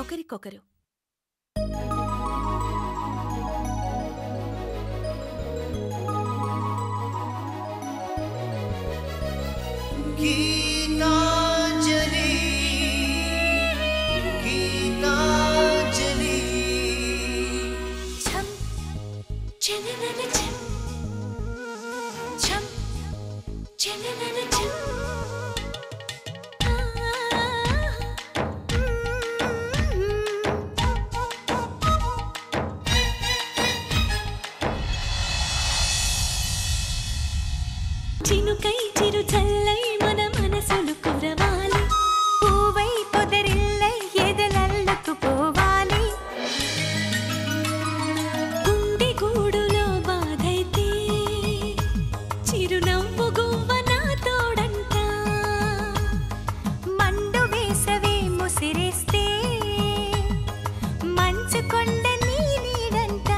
ఒకరికొకరు. గీతాంజలి గీతాంజలి ఛం చననన ఛం ఛం చననన ఛం చినుకై చిరు చల్లై మన మనసులు కురవాలి పూవై పొదరిల్లై ఎదలల్లకు పోవాలి గుండె గూడులో బాధైతే చిరునవ్వు గువ్వ నా తోడంట మండు వేసవే ముసిరేస్తే మంచు కొండ నీ నీడంట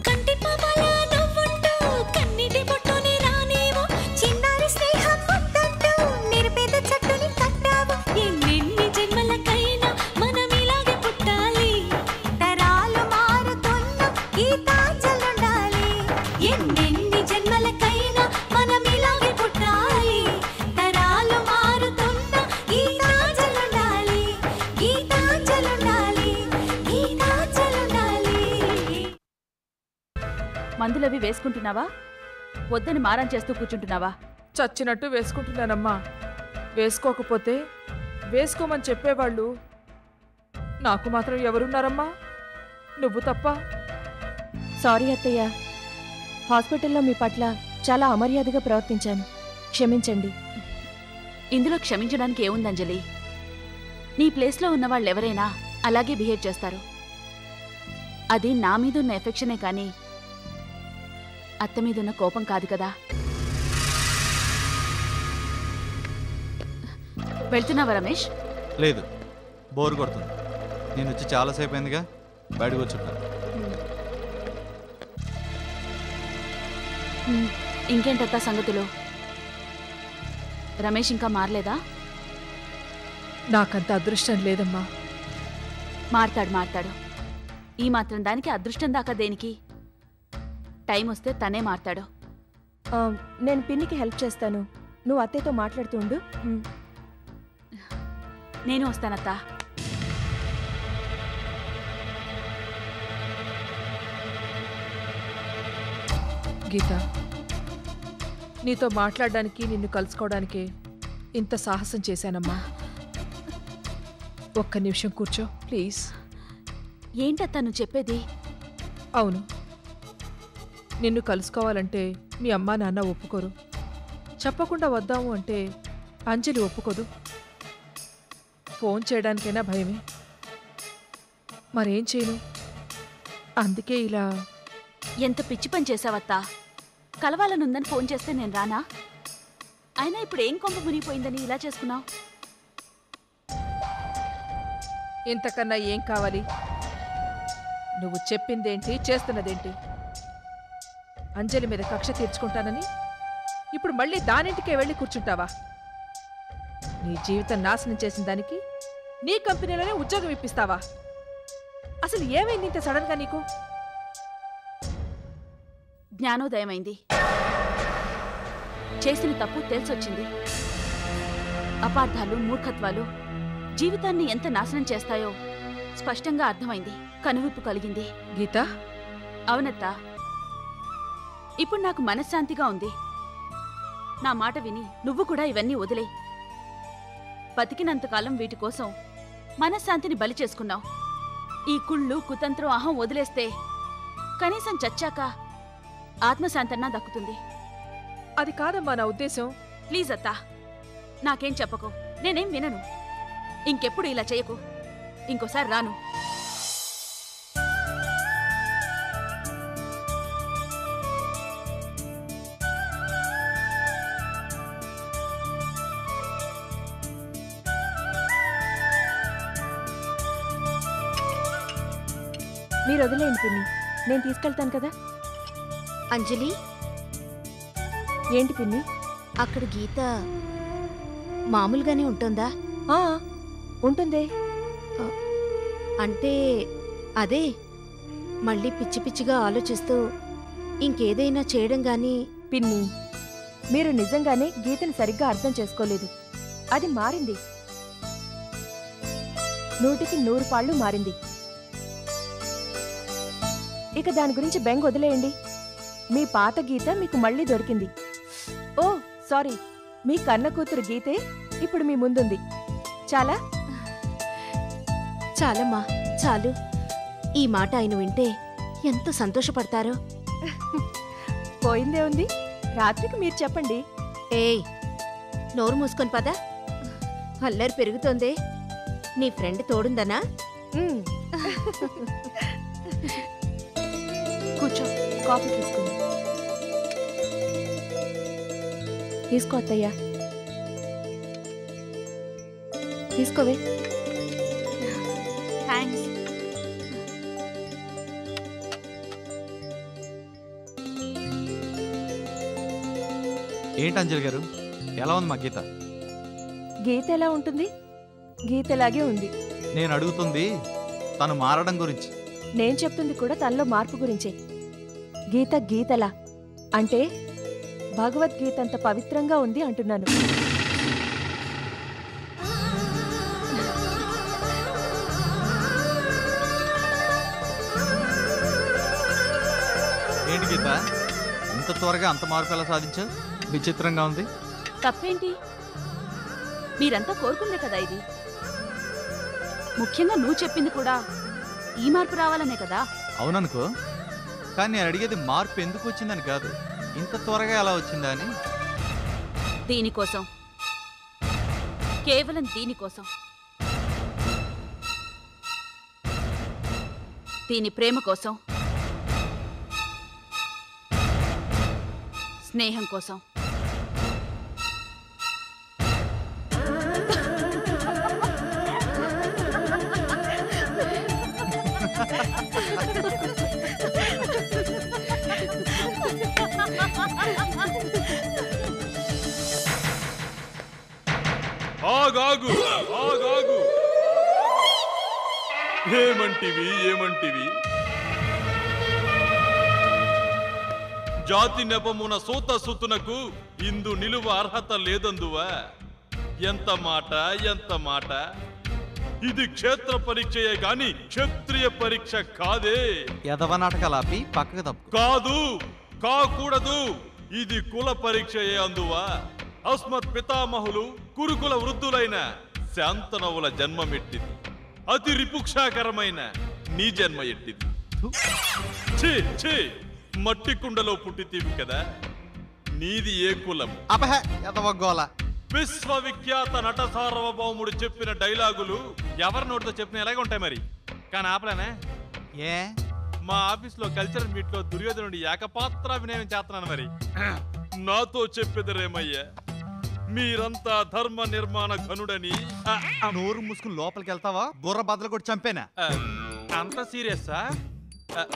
కంటి పాపల నవ్వుంటూ కన్నిటి బొట్టుని రానేమో చిన్నారి స్నేహం పొద్దంటూ నిరుపేద చెట్టుని కట్టావు ఎన్నెన్ని జన్మలకైనా మనం ఇలాగే పుట్టాలి తరాలు మారుతున్న గీతాంజలుండాలి ఎన్నెన్ని జన్మలకైనా మనం ఇలాగే పుట్టాలి తరాలు మారుతున్న గీతాంజలుండాలి గీతాంజలుండాలి గీతాంజలుండాలి. మందులవి వేసుకుంటున్నావా? వద్దని మారం చేస్తూ కూర్చుంటున్నావా? చచ్చినట్టు వేసుకుంటున్నానమ్మా. వేసుకోకపోతే వేసుకోమని చెప్పేవాళ్ళు నాకు మాత్రం ఎవరున్నారమ్మా? నువ్వు తప్ప. సారీ అత్తయ్య, హాస్పిటల్లో మీ పట్ల చాలా అమర్యాదగా ప్రవర్తించాను, క్షమించండి. ఇందులో క్షమించడానికి ఏముంది అంజలి? నీ ప్లేస్లో ఉన్న వాళ్ళెవరైనా అలాగే బిహేవ్ చేస్తారు. అది నా మీదున్న ఎఫెక్షనే కానీ అత్త మీదున్న కోపం కాదు కదా. వెళ్తున్నావా రమేష్? లేదు, బోర్ కొడుతుంది. నేను వచ్చి చాలాసేపు అయిందిగా, బయటకు వచ్చుంటా. ఇంకేంటత్తా సంగతులు? రమేష్ ఇంకా మారలేదా? నాకంత అదృష్టం లేదమ్మా. మారతాడు. ఈ మాత్రం దానికి అదృష్టం దాకా దేనికి? టైం వస్తే తనే మారతాడు. నేను పిన్నికి హెల్ప్ చేస్తాను, నువ్వు అత్తయ్యతో మాట్లాడుతూ ఉండు. నేను వస్తానత్తా. గీత, నీతో మాట్లాడడానికి నిన్ను కలుసుకోవడానికే ఇంత సాహసం చేశానమ్మా. ఒక్క నిమిషం కూర్చో ప్లీజ్. ఏంటత్తా నువ్వు చెప్పేది? అవును, నిన్ను కలుసుకోవాలంటే మీ అమ్మా నాన్న ఒప్పుకోరు. చెప్పకుండా వద్దాము అంటే అంజలి ఒప్పుకోదు. ఫోన్ చేయడానికైనా భయమే. మరేం చేయను? అందుకే ఇలా. ఎంత పిచ్చి పని చేసావత్తా! కలవాలనుందని ఫోన్ చేస్తే నేను రానా? అయినా ఇప్పుడు ఏం కొంప మునిగిపోయిందని ఇలా చేసుకున్నావు? ఇంతకన్నా ఏం కావాలి? నువ్వు చెప్పిందేంటి, చేస్తున్నదేంటి? అంజలి మీద కక్ష తీర్చుకుంటానని ఇప్పుడు మళ్ళీ దానింటికే వెళ్ళి కూర్చుంటావా? నీ జీవితం నాశనం చేసిన దానికి నీ కంపెనీలోనే ఉద్యోగం ఇప్పిస్తావా? అసలు ఏమైంది ఇంత సడన్గా నీకు? జ్ఞానోదయమైంది. చేసిన తప్పు తెలిసొచ్చింది. అపార్థాలు, మూర్ఖత్వాలు జీవితాన్ని ఎంత నాశనం చేస్తాయో స్పష్టంగా అర్థమైంది. కనువిప్పు కలిగింది. గీత, అవునత్తా, ఇప్పుడు నాకు మనశ్శాంతిగా ఉంది. నా మాట విని నువ్వు కూడా ఇవన్నీ వదిలే. బతికినంతకాలం వీటి కోసం మనశ్శాంతిని బలి చేసుకున్నావు. ఈ కుళ్ళు, కుతంత్రం, అహం వదిలేస్తే కనీసం చచ్చాక ఆత్మశాంతన్నా దక్కుతుంది. అది కాదమ్మా నా ఉద్దేశం. ప్లీజ్ అత్తా, నాకేం చెప్పకు, నేనేం వినను. ఇంకెప్పుడు ఇలా చేయకు. ఇంకోసారి రాను. మీరు వదిలేయండి పిన్ని, నేను తీసుకెళ్తాను కదా. అంజలి, ఏంటి పిన్ని? అక్కడ గీత మామూలుగానే ఉంటుందా? ఉంటుందే. అంటే అదే మళ్ళీ పిచ్చి పిచ్చిగా ఆలోచిస్తూ ఇంకేదైనా చేయడం గాని. పిన్ని, మీరు నిజంగానే గీతని సరిగ్గా అర్థం చేసుకోలేదు. అది మారింది, 100కి 100 పాళ్ళు మారింది. ఇక దాని గురించి బెంగ వదిలేయండి. మీ పాత గీత మీకు మళ్ళీ దొరికింది. ఓ సారీ, మీ కన్న కూతురు గీతే ఇప్పుడు మీ ముందుంది. చాలా చాలమ్మా, చాలు. ఈ మాట ఆయన వింటే ఎంత సంతోషపడతారో. పోయిందే ఉంది, రాత్రికి మీరు చెప్పండి. ఏయ్, నోరు మూసుకొని పద. అల్లరి పెరుగుతోందే. నీ ఫ్రెండ్ తోడుందనా? ఉమ్. కూర్చో, కాఫీ తీసుకుంది. తీసుకో అత్తయ్య, తీసుకోవే. థ్యాంక్స్. ఏంటి అంజలి గారు, ఎలా ఉంది మా గీత? గీత ఎలా ఉంటుంది? గీత ఎలాగే ఉంది. నేను అడుగుతుంది తను మారడం గురించి. నేను చెప్తుంది కూడా తనలో మార్పు గురించే. గీత గీతలా అంటే భగవద్గీత అంత పవిత్రంగా ఉంది అంటున్నాను. ఏంటి గీత, ఇంత త్వరగా అంత మార్పు ఎలా సాధించా? విచిత్రంగా ఉంది. తప్పేంటి? మీరంతా కోరుకుందే కదా ఇది. ముఖ్యంగా నువ్వు చెప్పింది కూడా ఈ మార్పు రావాలనే కదా. అవుననుకో, కానీ నేను అడిగేది మార్పు ఎందుకు వచ్చిందని కాదు, ఇంత త్వరగా ఎలా వచ్చిందా అని. దీనికోసం, కేవలం దీనికోసం. దీని ప్రేమ కోసం, స్నేహం కోసం. ఆగాగు ఆగాగు, ఏమంటివి ఏమంటివి? జాతి నెపమున సూత సుతునకు ఇందు నిలువ అర్హత లేదందువా? ఎంత మాట ఎంత మాట! ఇది క్షేత్ర పరీక్షయే గాని క్షత్రియ పరీక్ష కాదే. యదవ నాటకాలాపి పక్కకు తప్పు. కాదు, కాకూడదు. ఇది కుల పరీక్షయే అందువా. అస్మత్ పితామహులు కురుకుల వృద్ధులైన శాంతనవుల జన్మమెట్టిది. అతి రిపుక్షాకరమైన నీ జన్మ ఎట్టిది. ఛీ ఛీ, మట్టి కుండలో పుట్టితీవి కదా. నీది ఏ కులం? అపహ యదవ గోల. విశ్వవిఖ్యాత నట సార్వభౌముడు చెప్పిన డైలాగులు ఎవరి నోటితో చెప్పిన ఎలాగ ఉంటాయి మరి. కానీ ఆపలేనే. ఏ మా ఆఫీస్ లో కల్చరల్ మీట్ లో దుర్యోధనుడి ఏకపాత్రాభినయం చేస్తున్నాను మరి. నాతో చెప్పేదరేమయ్యా, మీరంతా ధర్మ నిర్మాణ ఘనుడని. నోరు మూసుకుని లోపలికి వెళ్తావా? బుర్ర బద్దలు కొట్టి చంపేనా? అంత సీరియస్సా?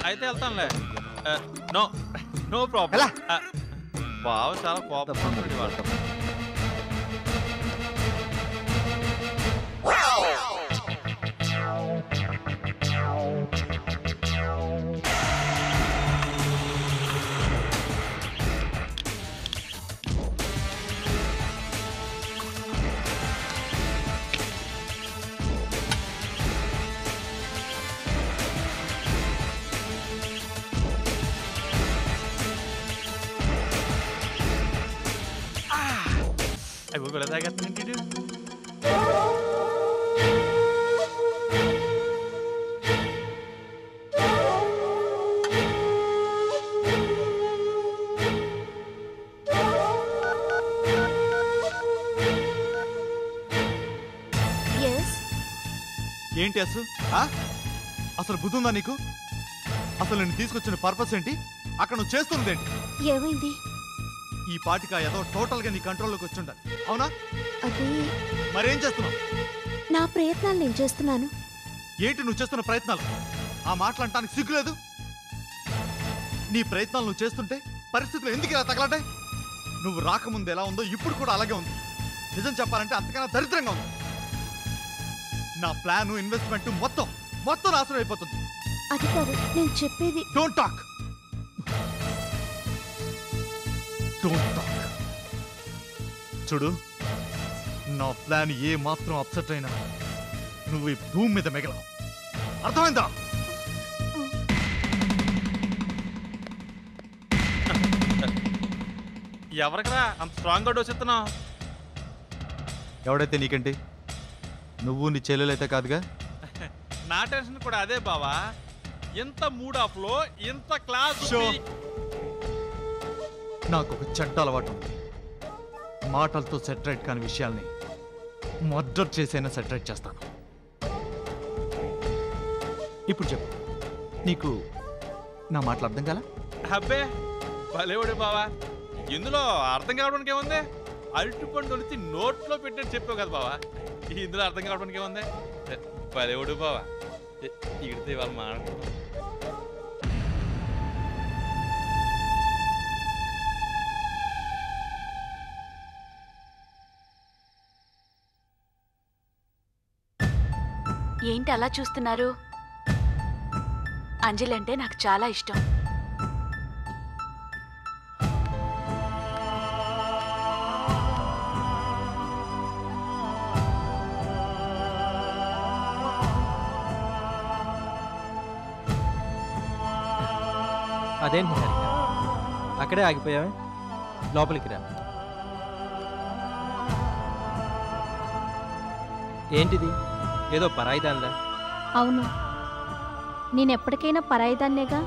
అయితే వెళ్తానులే. No no problem. బావ చాలా కోపం. Ay, vuelve la daga, tranquilo. ఏంటి అసలు బుద్ధి ఉందా నీకు? అసలు నేను తీసుకొచ్చిన పర్పస్ ఏంటి? అక్కడ నువ్వు చేస్తున్నది ఏంటి? ఏమైంది? ఈ పాటిక ఏదో టోటల్ గా నీ కంట్రోల్లోకి వచ్చి ఉండాలి, అవునా? అది మరేం చేస్తున్నావు? నా ప్రయత్నాలు నేను చేస్తున్నాను. ఏంటి నువ్వు చేస్తున్న ప్రయత్నాలు? ఆ మాటలు అంటానికి సిగ్గులేదు? నీ ప్రయత్నాలు నువ్వు చేస్తుంటే పరిస్థితులు ఎందుకు ఇలా తగలటాయి? నువ్వు రాకముందు ఎలా ఉందో ఇప్పుడు కూడా అలాగే ఉంది. నిజం చెప్పాలంటే అంతకన్నా దరిద్రంగా ఉంది. నా ప్లాన్ ఇన్వెస్ట్మెంట్ మొత్తం నాశనం అయిపోతుంది. అది కాదు నేను చెప్పేది. Don't talk. చూడు, నా ప్లాన్ ఏ మాత్రం అప్సెట్ అయినా నువ్వు ఈ భూమి మీద మిగలవు. అర్థమైందా? ఎవరికరా అంత స్ట్రాంగ్ గా డోస్ ఇస్తున్నావు? ఎవడైతే నీకంటే, నువ్వు నీ చెల్లెలైతే కాదుగా. నా టెన్షన్ కూడా అదే బావా. ఇంత మూడ్ ఆఫ్ లో ఇంత క్లాస్. నాకు ఒక చెడ్డ అలవాటు ఉంది. మాటలతో సెటరేట్ కాని విషయాల్ని మర్డర్ చేసైనా సెటరేట్ చేస్తాను. ఇప్పుడు చెప్పు, నీకు నా మాటలు అర్థం కాలా? అబ్బే భలేవాడు బావా. ఇందులో అర్థం కావడానికి ఏముంది? అరటిపండు ఒలిచి నోట్లో పెట్టినట్టు చెప్పావు కదా బావా. ఇందులో అర్థం కావడానికి ఏముంది? భలేవాడు బావా. ఇడితే ఇవాళ మాట్లాడుకుంటాం. ఏంటి అలా చూస్తున్నారు? అంజలి అంటే నాకు చాలా ఇష్టం. అదేంటి హరిక, అక్కడే ఆగిపోయావే? లోపలికి రా. ఏంటిది? ఏదో పరాయిదాన్లా? అవును, నేను ఎప్పటికైనా పరాయిదాన్నేగా.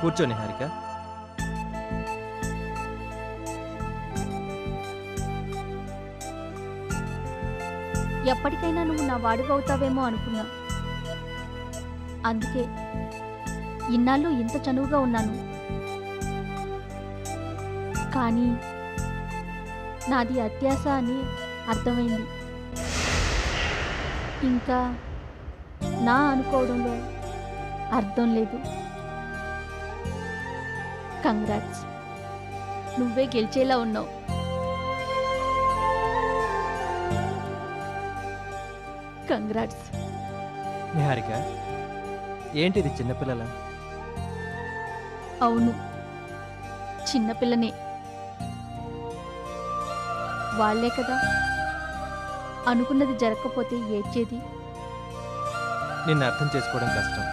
కూర్చోని హారిక. ఎప్పటికైనా నువ్వు నా వాడివవుతావేమో అనుకున్నా. అందుకే ఇన్నాళ్ళు ఇంత చనువుగా ఉన్నాను. కానీ నాది అత్యాశ అని అర్థమైంది. ఇంకా నా అనుకోవడంలో అర్థం లేదు. కంగ్రాట్స్, నువ్వే గెలిచేలా ఉన్నావు. కంగ్రాట్స్. నిహారిక, ఏంటిది చిన్నపిల్లల? అవును, చిన్నపిల్లనే. వాళ్లే కదా అనుకున్నది జరగకపోతే ఏడ్చేది. నిన్ను అర్థం చేసుకోవడం కష్టం.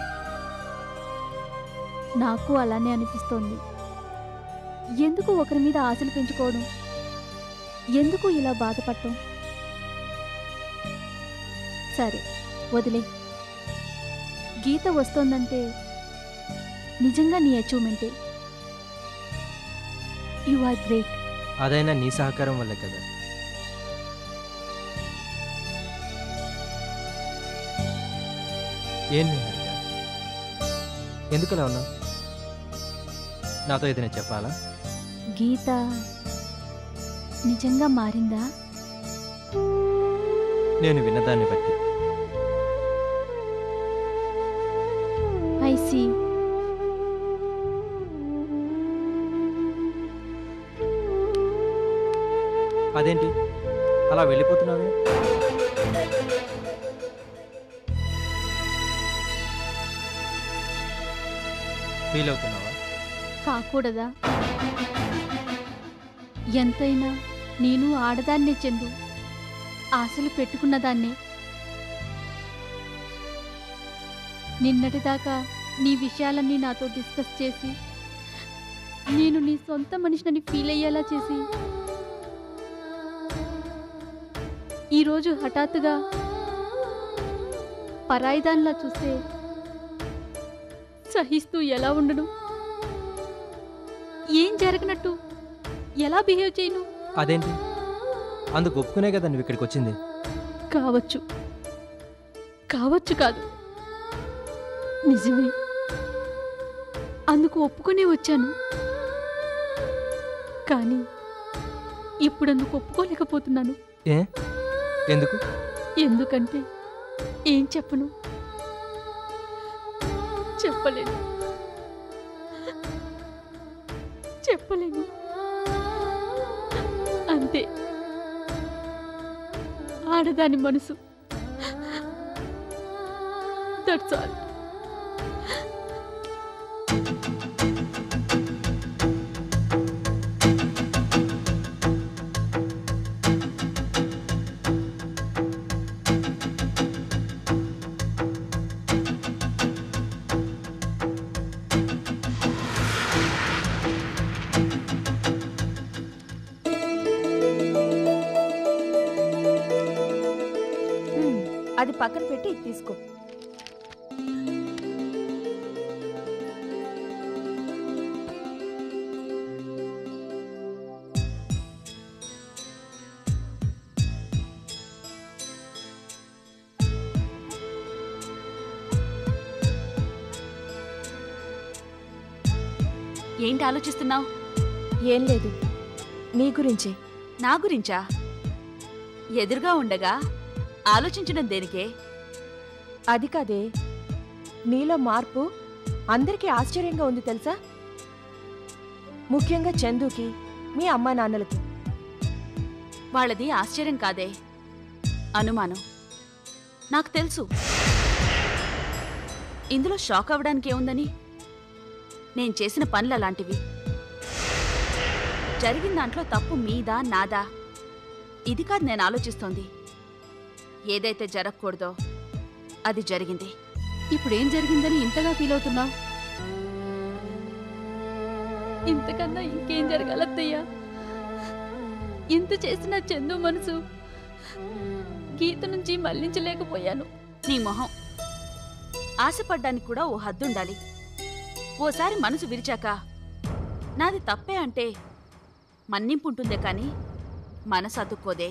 నాకు అలానే అనిపిస్తోంది. ఎందుకు ఒకరి మీద ఆశలు పెంచుకోవడం? ఎందుకు ఇలా బాధపడటం? సరే వదిలే. గీత వస్తోందంటే నిజంగా నీ అచీవ్మెంటే. You are great. అదైనా నీ సహకారం వల్లే కదా. ఏం నిహారిక, ఎందుకలా ఉన్నావు? నాతో ఏదైనా చెప్పాలా? గీత నిజంగా మారిందా? నేను విన్నదాన్ని బట్టి. I see. అదేంటి అలా వెళ్ళిపోతున్నావే? ఫీల్ అవుతున్నావా? కాకూడదా? ఎంతైనా నేను ఆడదాన్నే చందు. ఆశలు పెట్టుకున్నదాన్నే. నిన్నటిదాకా నీ విషయాలన్నీ నాతో డిస్కస్ చేసి నేను నీ సొంత మనిషిని ఫీల్ అయ్యేలా చేసి ఈరోజు హఠాత్తుగా పరాయిదాన్లా చూస్తే సహిస్తూ ఎలా ఉండను? ఏం జరగనట్టు ఎలా బిహేవ్ చేయను? అదేంటి, అందుకు ఒప్పుకునే కదా నువ్వు ఇక్కడికి వచ్చింది. కావచ్చు, కావచ్చు కాదు, నిజమే. అందుకు ఒప్పుకునే వచ్చాను. కానీ ఇప్పుడు అందుకు ఒప్పుకోలేకపోతున్నాను. ఏ? ఎందుకు? ఎందుకంటే ఏం చెప్పను, చెప్పలేను. చెప్పలేను. అంతే, ఆడదాని మనసు. That's all. అది పక్కన పెట్టి ఇది తీసుకో. ఏంటి ఆలోచిస్తున్నావు? ఏం లేదు, నీ గురించే. నా గురించా? ఎదురుగా ఉండగా ఆలోచించడం దేనికే? అది కాదే, నీలో మార్పు అందరికీ ఆశ్చర్యంగా ఉంది తెలుసా, ముఖ్యంగా చందుకి, మీ అమ్మా నాన్నలకి. వాళ్ళది ఆశ్చర్యం కాదే, అనుమానం. నాకు తెలుసు ఇందులో షాక్ అవ్వడానికి ఏముందని. నేను చేసిన పనులు అలాంటివి. జరిగిన దాంట్లో తప్పు మీదా నాదా ఇది కాదు నేను ఆలోచిస్తోంది. ఏదైతే జరగకూడదో అది జరిగింది. ఇప్పుడేం జరిగిందని ఇంతగా ఫీల్ అవుతున్నావు? ఇంతకన్నా ఇంకేం జరగాలత్తయ్యా? ఇంత చేసిన చందు మనసు గీత నుంచి మళ్లించలేకపోయాను. నీ మొహం. ఆశపడ్డానికి కూడా ఓ హద్దుండాలి. ఓసారి మనసు విరిచాక నాది తప్పే అంటే మన్నింపుంటుందే కాని మనసు అతుక్కోదే.